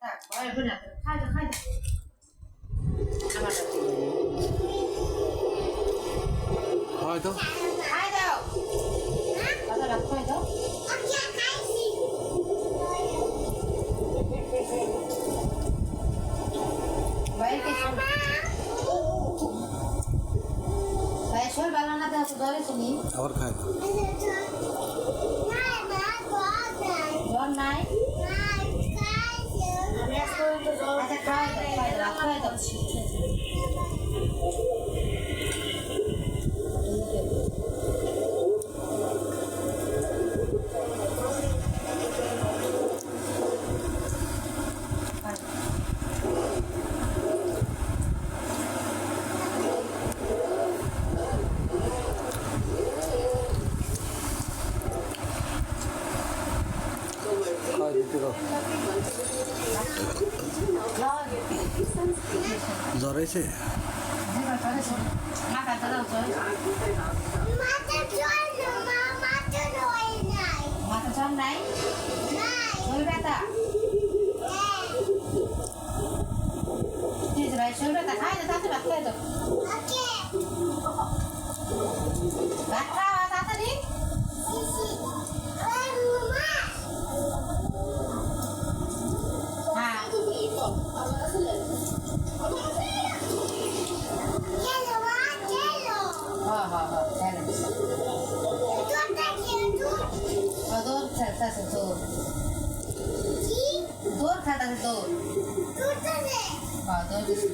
Так, давай вынято. Хайда. আমারটা হয়তো খাই দাও কথা রাখ খাই দাও বাইরে কিছু ভাই শোল বানানা দাও তো ধরে শুনি আবার খায় না জ্বর নাই আচ্ছা খাই দাও খায় দিতে দাও জ্বর হয়েছে মাথা দাও তো মাথা জ্বর নাই শরীর ব্যথা ঠিক আছে ভাই শরীর ব্যথা খাই দাও তাতে ভাত খাই দাও ভাত খাওয়া তাড়াতাড়ি Dor খেলতে আছে দৌড় খেলতে আছে দৌড় দৌড়